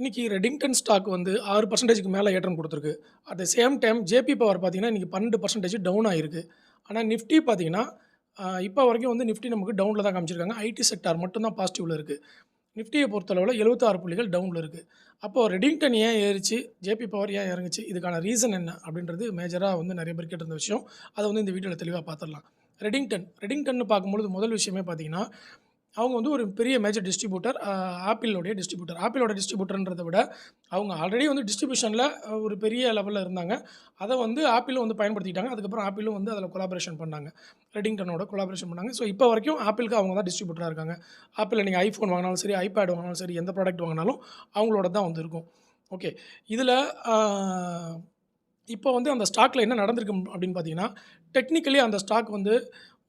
இன்னைக்கு Redington stock வந்து 6% மேல ஏற்றம் குடுத்திருக்கு. At the same time JP power பார்த்தீங்கன்னா, இன்னைக்கு 12% டவுன் ஆயிருக்கு. ஆனா நிஃப்டி பார்த்தீங்கன்னா, இப்ப வரைக்கும் வந்து நிஃப்டி நமக்கு டவுன்ல தான் காமிச்சிருக்காங்க. ஐடி செக்டார் மட்டும் தான் பாசிட்டிவ்ல இருக்கு. நிஃப்டிய பொறுத்தளவுல 76 புள்ளிகள் டவுன்ல இருக்கு. அப்போ ரெடிங்டன் ஏன் ஏறுச்சு? ஜேபி பவர் ஏன் இறங்குச்சு? இதுக்கான ரீசன் என்ன? அப்படின்றது மேஜரா வந்து நெறைய பேர் கேட்டிருந்த விஷயம். அத வந்து இந்த வீடியோல தெளிவா பார்த்துடலாம். ரெடிங்டன்னு பார்க்கும்பொழுது முதல் விஷயமே பார்த்தீங்கன்னா, அவங்க வந்து ஒரு பெரிய மேஜர் டிஸ்ட்ரிபியூட்டர். ஆப்பிளோடைய டிஸ்ட்ரிபியூட்டர். ஆப்பிளோட டிஸ்ட்ரிபியூட்டர்ன்றத விட, அவங்க ஆல்ரெடி வந்து டிஸ்ட்ரிபியூஷன்ல ஒரு பெரிய லெவல்ல இருந்தாங்க. அத வந்து ஆப்பிளும் வந்து பயன்படுத்திக்கிட்டாங்க. அதுக்கப்புறம் ஆப்பிளும் வந்து அதில கொலாபரேஷன் பண்ணாங்க. ரெடிங்டனோட கொலாபரேஷன் பண்ணாங்க. ஸோ இப்போ வரைக்கும் ஆப்பிளுக்கு அவங்க தான் டிஸ்ட்ரிபியூட்டரா இருக்காங்க. ஆப்பிள்ல நீங்க ஐஃபோன் வாங்கினாலும் சரி, ஐபேட் வாங்கினாலும் சரி, எந்த ப்ராடக்ட் வாங்கினாலும் அவங்களோடது தான் வந்து இருக்கும். ஓகே. இதில ஆ இப்போ வந்து அந்த ஸ்டாக்ல என்ன நடந்திருக்கு அப்படின்னு பார்த்தீங்கன்னா, டெக்னிக்கலி அந்த ஸ்டாக் வந்து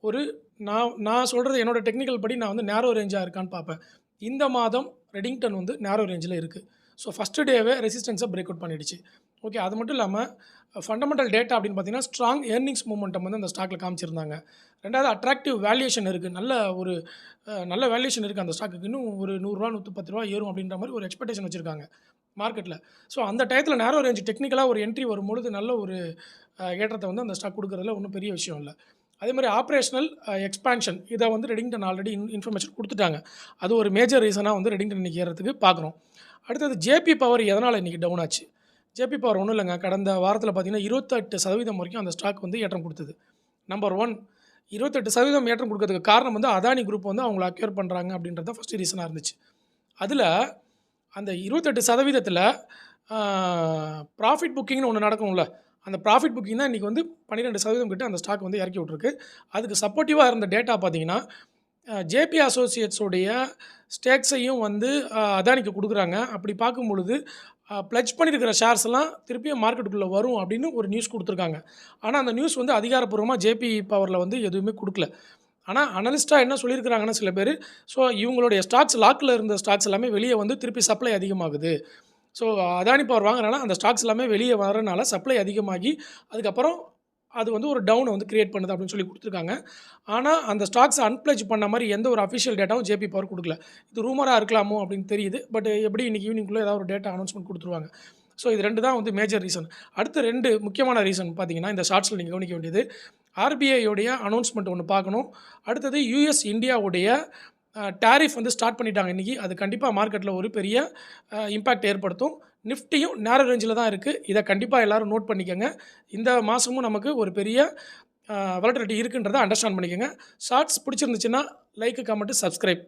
ஒரு நான் நான் சொல்றது என்னோட டெக்னிக்கல் படி நான் வந்து நேரோ ரேஞ்சா இருக்கான்னு பார்ப்பேன். இந்த மாதம் ரெடிங்டன் வந்து நேரோ ரேஞ்சில இருக்கு. ஸோ ஃபர்ஸ்ட்டு டேவே ரெசிஸ்டன்ஸ பிரேக் அவுட் பண்ணிடுச்சு. ஓகே. அது மட்டும் இல்லாம ஃபண்டமெண்டல் டேட்டா அப்படின்னு பார்த்தீங்கன்னா, ஸ்ட்ராங் ஏர்னிங்ஸ் மொமெண்டம் வந்து அந்த ஸ்டாக்ல காமிச்சிருந்தாங்க. 2வது அட்ராக்டிவ் வேல்யூவேஷன் இருக்கு. ஒரு நல்ல வேல்யூவேஷன் இருக்கு அந்த ஸ்டாக்குக்கு. இன்னும் ஒரு ரூ. 100 ரூ. 110 ஏறும் அப்படின்ற மாரி ஒரு எக்ஸ்பெக்டேஷன் வச்சிருக்காங்க மார்க்கெட்ல. ஸோ அந்த டயத்தில நேரோ ரேஞ்ச் டெக்னிக்கலா ஒரு என்ட்ரி வரும்பொழுது நல்ல ஒரு ஏற்றத்த வந்து அந்த ஸ்டாக் குடுக்குறதுல ஒண்ணும் பெரிய விஷயம் இல்ல. அதே மாரி ஆப்பரேஷனல் எக்ஸ்பான்ஷன் இத வந்து ரெடிங்டன் ஆல்ரெடி இன்ஃபர்மேஷன் குடுத்துட்டாங்க. அது ஒரு மேஜர் ரீசனா வந்து ரெடிங்டன் இன்னைக்கு ஏறுறதுக்கு பார்க்குறோம். அடுத்தது ஜேபி பவர் எதனால இன்னைக்கு டவுன் ஆச்சு? ஜேபி பவர் ஒண்ணும் இல்லங்க. கடந்த வாரத்தில பார்த்தீங்கன்னா, 28% வரைக்கும் அந்த ஸ்டாக் வந்து ஏற்றம் குடுத்தது. நம்பர் 1 28% ஏற்றம் குடுக்கிறதுக்கு காரணம் வந்து அதானி குரூப் வந்து அவங்கள அக்வயர் பண்றாங்க அப்படின்றது தான் ஃபர்ஸ்ட் ரீசனா இருந்துச்சு. அதுல அந்த 28%த்துல ப்ராஃபிட் புக்கிங்னு ஒண்ணு நடக்கும்ல. அந்த ப்ராஃபிட் புக்கிங் தான் இன்னைக்கு வந்து 12% கிட்ட அந்த ஸ்டாக் வந்து இறக்கி விட்டுருக்கு. அதுக்கு சப்போர்ட்டிவா இருந்த டேட்டா பார்த்தீங்கன்னா, ஜேபி அசோசியேட்ஸ் உடைய ஸ்டேக்ஸையும் வந்து அதானிக்கு குடுக்குறாங்க. அப்படி பார்க்கும்பொழுது பிளட்ஜ் பண்ணியிருக்கிற ஷேர்ஸ் எல்லாம் திருப்பியும் மார்க்கெட்டுக்குள்ள வரும் அப்படின்னு ஒரு நியூஸ் குடுத்துருக்காங்க. ஆனா அந்த நியூஸ் வந்து அதிகாரப்பூர்வமா ஜேபி பவர்ல வந்து எதுவுமே குடுக்கல. ஆனா அனலிஸ்ட்டா என்ன சொல்லியிருக்கிறாங்கன்னா சில பேரு, ஸோ இவங்களுடைய ஸ்டாக்ஸ் லாக்ல இருந்த ஸ்டாக்ஸ் எல்லாமே வெளிய வந்து திருப்பி சப்ளை அதிகமாகுது. ஸோ அதானி பவர் வாங்குறனால அந்த ஸ்டாக்ஸ் எல்லாமே வெளிய வரனால சப்ளை அதிகமாகி, அதுக்கப்புறம் அது வந்து ஒரு டவுன வந்து கிரியேட் பண்ணுது அப்படின்னு சொல்லி குடுத்துருக்காங்க. ஆனா அந்த ஸ்டாக்ஸ அன்பிளட்ஜ் பண்ண மாரி எந்த ஒரு அஃபிஷியல் டேட்டாவும் ஜேபி பவர் குடுக்கல. இது ரூமரா இருக்கலாமோ அப்படின்னு தெரியுது. பட் எப்படி இன்னைக்கு ஈவினிங்குள்ள ஏதாவது ஒரு டேட்டா அனௌன்ஸ்மென்ட் குடுத்துருவாங்க. ஸோ இது 2 தான் வந்து மேஜர் ரீசன். அடுத்து 2 முக்கியமான ரீசன் பார்த்தீங்கன்னா, இந்த ஷார்ட்ஸ்ல நீங்க கவனிக்க வேண்டியது, ஆர்பிஐ உடைய அனௌன்ஸ்மென்ட் ஒண்ணு பார்க்கணும். அடுத்தது யுஎஸ் இந்தியாவுடைய டாரிஃப் வந்து ஸ்டார்ட் பண்ணிட்டாங்க இன்னைக்கு. அது கண்டிப்பா மார்க்கெட்ல ஒரு பெரிய இம்பாக்ட் ஏற்படுத்தும். நிஃப்டியும் நேரோ ரேஞ்சில தான் இருக்கு. இத கண்டிப்பா எல்லாரும் நோட் பண்ணிக்கங்க. இந்த மாசமும் நமக்கு ஒரு பெரிய வாலட்டிலிட்டி இருக்குன்றத அண்டர்ஸ்டாண்ட் பண்ணிக்கங்க. ஷார்ட்ஸ் பிடிச்சிருந்துச்சுன்னா லைக், கமெண்ட், சப்ஸ்கிரைப்.